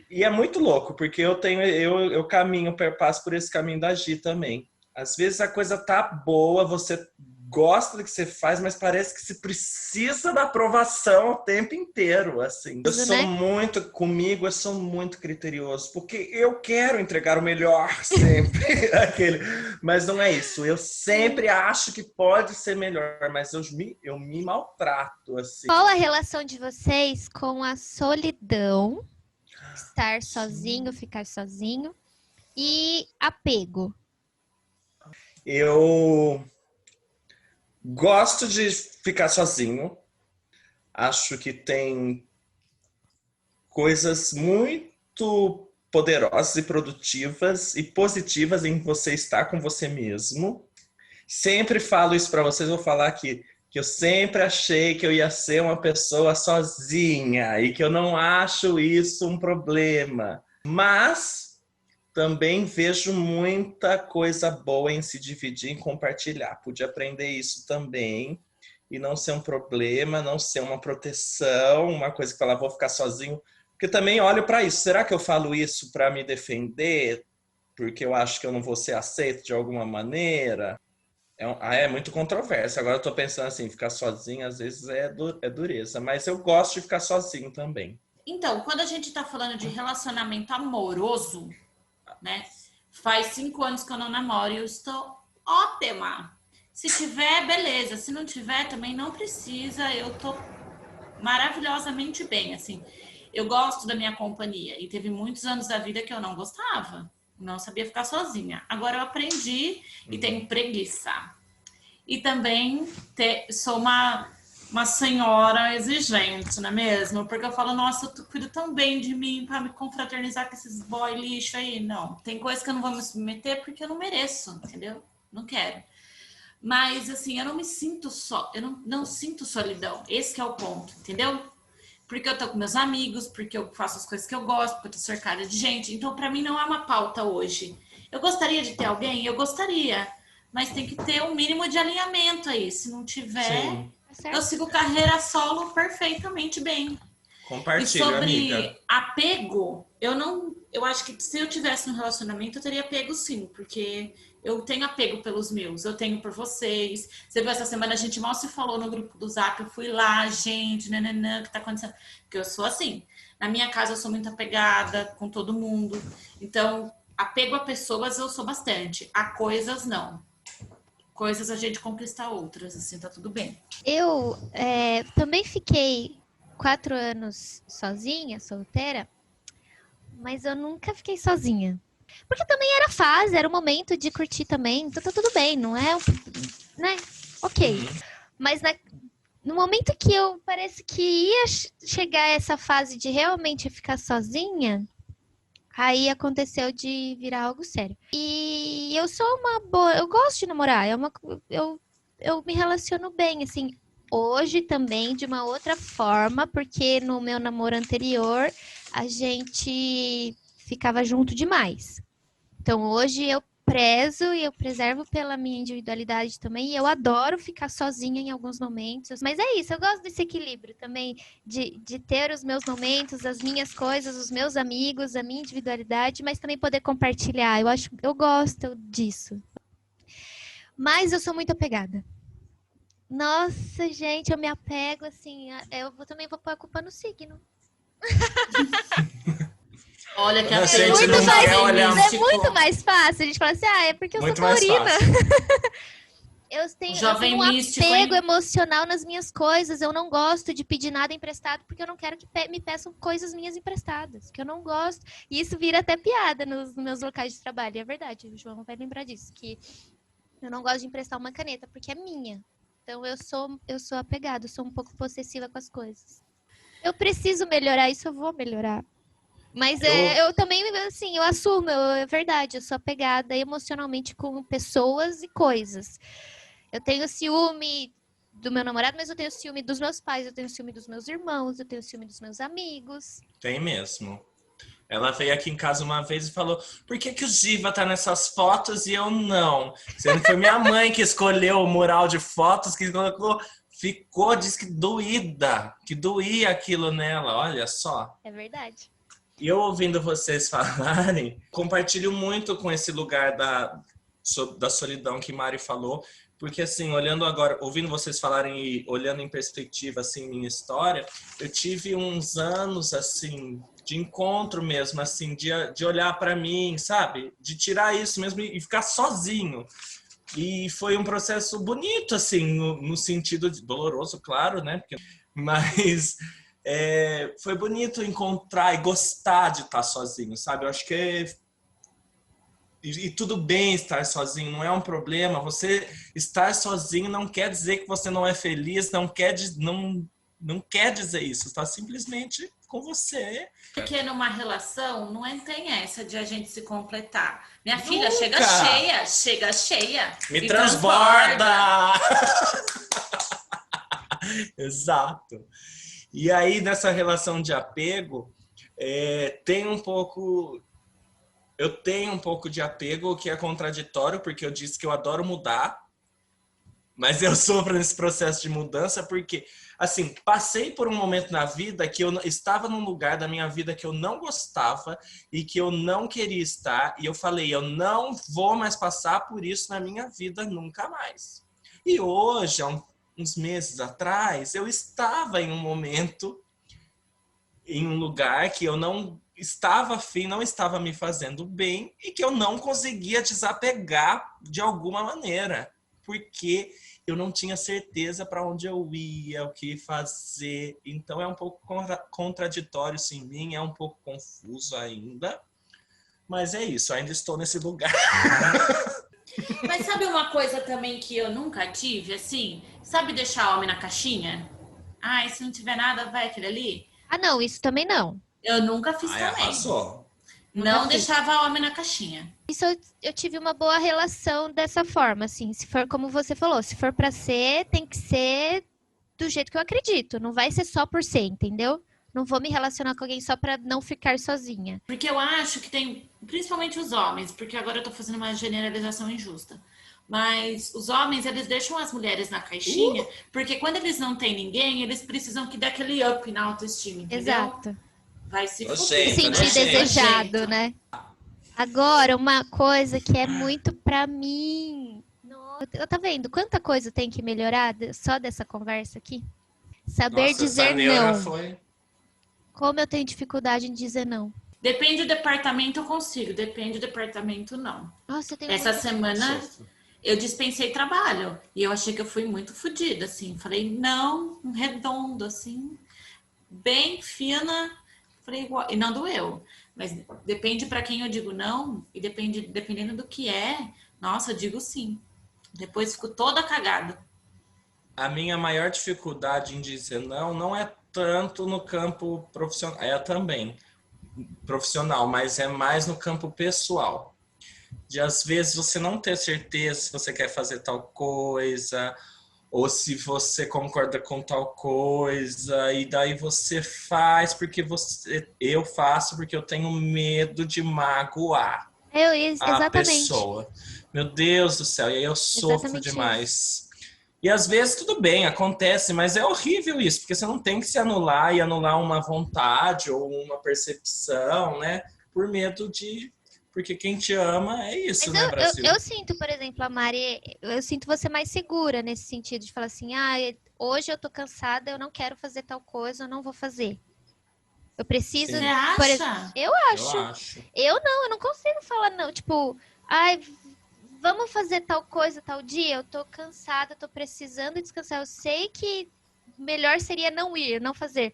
E é muito louco, porque eu caminho, passo por esse caminho da Gi também. Às vezes a coisa tá boa, você gosta do que você faz, mas parece que se precisa da aprovação o tempo inteiro, assim. Eu Isso, sou né? eu sou muito criterioso, porque eu quero entregar o melhor sempre, mas não é isso. Eu sempre acho que pode ser melhor, mas eu me maltrato, assim. Qual a relação de vocês com a solidão? Estar sozinho, ficar sozinho. E apego. Eu gosto de ficar sozinho. Acho que tem coisas muito poderosas e produtivas e positivas em você estar com você mesmo. Sempre falo isso para vocês, vou falar aqui, que eu sempre achei que eu ia ser uma pessoa sozinha e que eu não acho isso um problema. Mas também vejo muita coisa boa em se dividir e compartilhar. Pude aprender isso também e não ser um problema, não ser uma proteção, uma coisa que falar, vou ficar sozinho. Porque também olho para isso. Será que eu falo isso para me defender? Porque eu acho que eu não vou ser aceito de alguma maneira? É muito controverso. Agora eu tô pensando assim, ficar sozinho às vezes é dureza. Mas eu gosto de ficar sozinho também. Então, quando a gente tá falando de relacionamento amoroso, né? Faz 5 anos que eu não namoro e eu estou ótima. Se tiver, beleza. Se não tiver, também não precisa. Eu tô maravilhosamente bem, assim. Eu gosto da minha companhia. E teve muitos anos da vida que eu não gostava. Não sabia ficar sozinha. Agora eu aprendi e tenho preguiça. E também sou uma uma senhora exigente, não é mesmo? Porque eu falo, nossa, tu cuida tão bem de mim para me confraternizar com esses boy lixo aí. Não, tem coisa que eu não vou me submeter porque eu não mereço, entendeu? Não quero. Mas, assim, eu não me sinto só, eu não sinto solidão. Esse que é o ponto, entendeu? Porque eu tô com meus amigos, porque eu faço as coisas que eu gosto, porque eu tô cercada de gente. Então, para mim, não é uma pauta hoje. Eu gostaria de ter alguém? Eu gostaria. Mas tem que ter um mínimo de alinhamento aí. Se não tiver, Sim. eu sigo carreira solo perfeitamente bem. E Compartilha, sobre amiga. apego, eu acho que se eu tivesse um relacionamento, eu teria apego sim, porque eu tenho apego pelos meus, eu tenho por vocês. Você viu, essa semana a gente mal se falou no grupo do Zap, eu fui lá, gente, nananã, o que tá acontecendo? Porque eu sou assim, na minha casa eu sou muito apegada com todo mundo, então apego a pessoas eu sou bastante, a coisas não. Coisas a gente conquista outras, assim, tá tudo bem. Eu também fiquei 4 anos sozinha, solteira, mas eu nunca fiquei sozinha. Porque também era fase, era o momento de curtir também, então tá tudo bem, não é, né? Ok. Mas no momento que eu parece que ia chegar essa fase de realmente ficar sozinha, aí aconteceu de virar algo sério. E eu sou uma boa, eu gosto de namorar, eu me relaciono bem, assim, hoje também de uma outra forma, porque no meu namoro anterior a gente ficava junto demais. Então hoje eu prezo e eu preservo pela minha individualidade também, e eu adoro ficar sozinha em alguns momentos, mas é isso, eu gosto desse equilíbrio também, de ter os meus momentos, as minhas coisas, os meus amigos, a minha individualidade, mas também poder compartilhar, eu gosto disso. Mas eu sou muito apegada. Nossa, gente, eu me apego, assim, também vou pôr a culpa no signo. Olha que A a gente gente não quer olhar É muito mais fácil a gente falar assim, é porque eu muito sou mais taurina. fácil. Eu tenho Jovem um místico, apego hein? emocional nas minhas coisas. Eu não gosto de pedir nada emprestado porque eu não quero que me peçam coisas minhas emprestadas. Que eu não gosto. E isso vira até piada nos meus locais de trabalho. E é verdade, o João vai lembrar disso. Que eu não gosto de emprestar uma caneta porque é minha. Então eu sou apegada, eu sou um pouco possessiva com as coisas. Eu preciso melhorar isso, eu vou melhorar. Mas eu também, assim, eu assumo, é verdade, eu sou apegada emocionalmente com pessoas e coisas. Eu tenho ciúme do meu namorado, mas eu tenho ciúme dos meus pais, eu tenho ciúme dos meus irmãos, eu tenho ciúme dos meus amigos. Tem mesmo. Ela veio aqui em casa uma vez e falou: por que o Giva tá nessas fotos e eu não? Sendo que foi minha mãe que escolheu o mural de fotos, que colocou, disse que doía aquilo nela, olha só. É verdade. E eu ouvindo vocês falarem, compartilho muito com esse lugar da solidão que Mari falou, porque assim, olhando agora, ouvindo vocês falarem e olhando em perspectiva, assim, minha história, eu tive uns anos, assim, de encontro mesmo, assim, de olhar para mim, sabe? De tirar isso mesmo e ficar sozinho. E foi um processo bonito, assim, no sentido de doloroso, claro, né? Mas foi bonito encontrar e gostar de estar sozinho, sabe? Eu acho que e tudo bem estar sozinho, não é um problema. Você estar sozinho não quer dizer que você não é feliz, não quer dizer isso. Está simplesmente com você. Porque numa relação não tem essa de a gente se completar. Minha filha Nunca. chega cheia. Me transborda! Exato. E aí, nessa relação de apego, eu tenho um pouco de apego, que é contraditório, porque eu disse que eu adoro mudar, mas eu sofro nesse processo de mudança, porque, assim, passei por um momento na vida que eu estava num lugar da minha vida que eu não gostava e que eu não queria estar, e eu falei, eu não vou mais passar por isso na minha vida nunca mais. E hoje, há uns meses atrás, eu estava em um momento, em um lugar que eu não estava afim, não estava me fazendo bem e que eu não conseguia desapegar de alguma maneira, porque eu não tinha certeza para onde eu ia, o que fazer. Então é um pouco contraditório isso em mim, é um pouco confuso ainda, mas é isso, ainda estou nesse lugar. Mas sabe uma coisa também que eu nunca tive, assim? Sabe deixar homem na caixinha? Ai, se não tiver nada, vai aquele ali. Ah, não, isso também não. Eu nunca fiz Ai, também. arrasou. Não Nunca fiz. deixava homem na caixinha. Isso eu tive uma boa relação dessa forma, assim. Se for como você falou, se for pra ser, tem que ser do jeito que eu acredito. Não vai ser só por ser, entendeu? Não vou me relacionar com alguém só pra não ficar sozinha. Porque eu acho que tem, principalmente os homens, porque agora eu tô fazendo uma generalização injusta. Mas os homens, eles deixam as mulheres na caixinha, porque quando eles não têm ninguém, eles precisam que dê aquele up na autoestima, entendeu? Exato. Vai se Eu fuder. sei, Se sentir sei. desejado, né? Agora, uma coisa que é muito pra mim. Nossa, tá vendo quanta coisa tem que melhorar só dessa conversa aqui? Saber Nossa, dizer essa neura não. foi... Como eu tenho dificuldade em dizer não. Depende do departamento, eu consigo. Depende do departamento, não. Nossa, eu tenho Essa muito- semana eu dispensei trabalho. E eu achei que eu fui muito fodida, assim. Falei, não, um redondo, assim, bem fina. Falei, igual. E não doeu. Mas depende para quem eu digo não. E dependendo do que é, nossa, eu digo sim. Depois fico toda cagada. A minha maior dificuldade em dizer não é tanto no campo profissional, é também profissional, mas é mais no campo pessoal. De às vezes você não ter certeza se você quer fazer tal coisa, ou se você concorda com tal coisa, e daí você faz porque eu faço porque eu tenho medo de magoar a Exatamente. pessoa. Meu Deus do céu, e aí eu sofro Exatamente demais. E às vezes tudo bem, acontece, mas é horrível isso, porque você não tem que se anular e anular uma vontade ou uma percepção, né? Por medo de... Porque quem te ama é isso, Mas né, Brasil? eu sinto, por exemplo, a Mari, eu sinto você mais segura nesse sentido de falar assim, hoje eu tô cansada, eu não quero fazer tal coisa, eu não vou fazer. Eu preciso... Sim. Você por acha? Eu Eu acho. acho. Eu não consigo falar não. Tipo, vamos fazer tal coisa tal dia? Eu tô cansada, tô precisando descansar. Eu sei que melhor seria não ir, não fazer.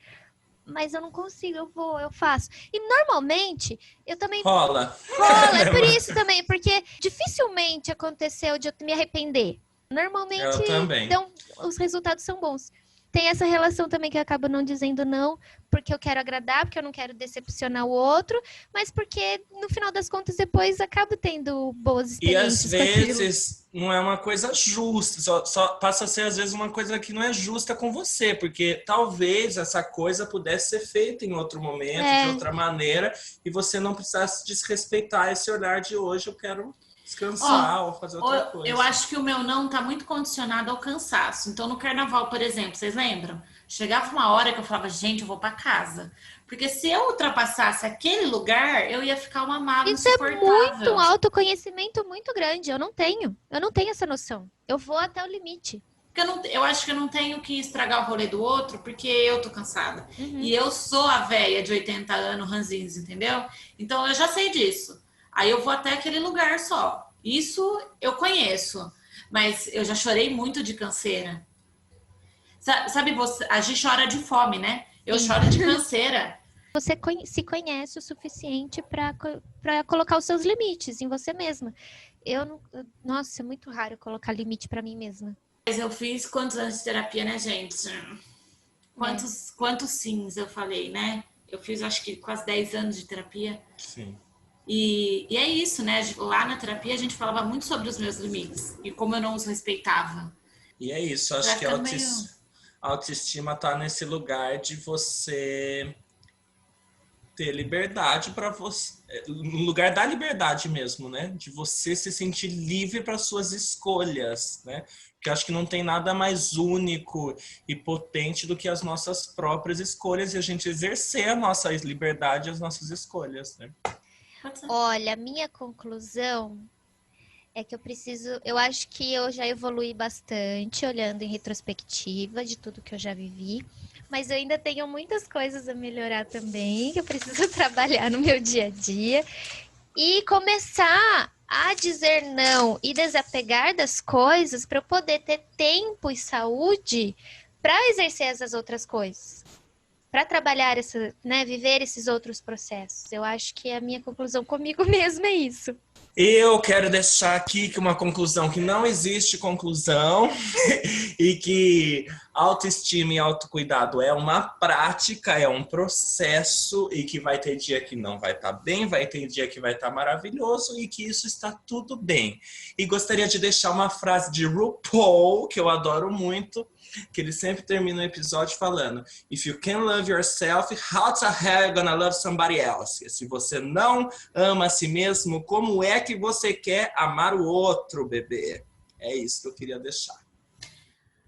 Mas eu não consigo, eu faço. E normalmente, eu também Rola. rola, é por isso também, porque dificilmente aconteceu de eu me arrepender. Normalmente, Eu também. então, os resultados são bons. Tem essa relação também que eu acabo não dizendo não, porque eu quero agradar, porque eu não quero decepcionar o outro, mas porque, no final das contas, depois acabo tendo boas E às experiências com aquilo. vezes não é uma coisa justa, só passa a ser às vezes uma coisa que não é justa com você, porque talvez essa coisa pudesse ser feita em outro momento, de outra maneira, e você não precisasse desrespeitar esse olhar de hoje, eu quero descansar ou fazer outra coisa. Eu acho que o meu não tá muito condicionado ao cansaço. Então, no carnaval, por exemplo, vocês lembram? Chegava uma hora que eu falava, gente, eu vou pra casa. Porque se eu ultrapassasse aquele lugar, eu ia ficar uma mágoa Isso é insuportável. muito um autoconhecimento muito grande. Eu não tenho essa noção. Eu vou até o limite. Porque eu acho que eu não tenho que estragar o rolê do outro, porque eu tô cansada. E eu sou a véia de 80 anos, ranzinhos, entendeu? Então, eu já sei disso. Aí eu vou até aquele lugar só. Isso eu conheço. Mas eu já chorei muito de canseira. Sabe, a gente chora de fome, né? Eu choro de canseira. Você se conhece o suficiente para colocar os seus limites em você mesma. Nossa, é muito raro eu colocar limite para mim mesma. Mas eu fiz quantos anos de terapia, né, gente? Quantos sims eu falei, né? Eu fiz, acho que, quase 10 anos de terapia. Sim. E é isso, né? Lá na terapia a gente falava muito sobre os meus limites e como eu não os respeitava. E é isso, acho que a autoestima tá nesse lugar de você ter liberdade para você, no lugar da liberdade mesmo, né? De você se sentir livre para suas escolhas, né? Porque eu acho que não tem nada mais único e potente do que as nossas próprias escolhas e a gente exercer a nossa liberdade e as nossas escolhas, né? Olha, a minha conclusão é que eu acho que eu já evolui bastante olhando em retrospectiva de tudo que eu já vivi, mas eu ainda tenho muitas coisas a melhorar também, que eu preciso trabalhar no meu dia a dia e começar a dizer não e desapegar das coisas para eu poder ter tempo e saúde para exercer essas outras coisas. Para trabalhar viver esses outros processos. Eu acho que a minha conclusão comigo mesma é isso. Eu quero deixar aqui que uma conclusão que não existe conclusão e que Autoestima e autocuidado é uma prática, é um processo e que vai ter dia que não vai estar bem, vai ter dia que vai estar maravilhoso e que isso está tudo bem. E gostaria de deixar uma frase de RuPaul, que eu adoro muito, que ele sempre termina o episódio falando: If you can't love yourself, how the hell you gonna love somebody else? Se você não ama a si mesmo, como é que você quer amar o outro, bebê? É isso que eu queria deixar.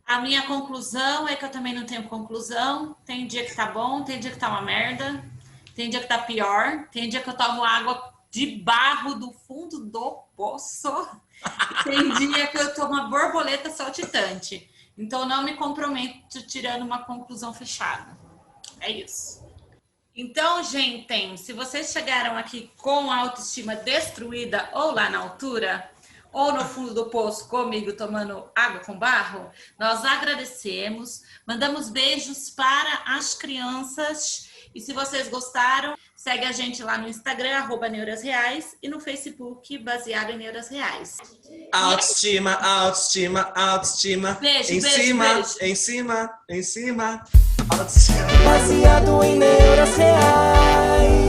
A minha conclusão é que eu também não tenho conclusão. Tem dia que tá bom, tem dia que tá uma merda, tem dia que tá pior, tem dia que eu tomo água de barro do fundo do poço, e tem dia que eu tomo uma borboleta saltitante. Então não me comprometo tirando uma conclusão fechada. É isso. Então, gente, se vocês chegaram aqui com a autoestima destruída ou lá na altura, ou no fundo do poço comigo tomando água com barro, nós agradecemos, mandamos beijos para as crianças e se vocês gostaram, segue a gente lá no Instagram, @neurasreais e no Facebook, baseado em Neuras Reais. Autoestima, autoestima, autoestima. Beijo, em beijo, cima, beijo. em cima, em cima. Autoestima. Baseado em neuras reais.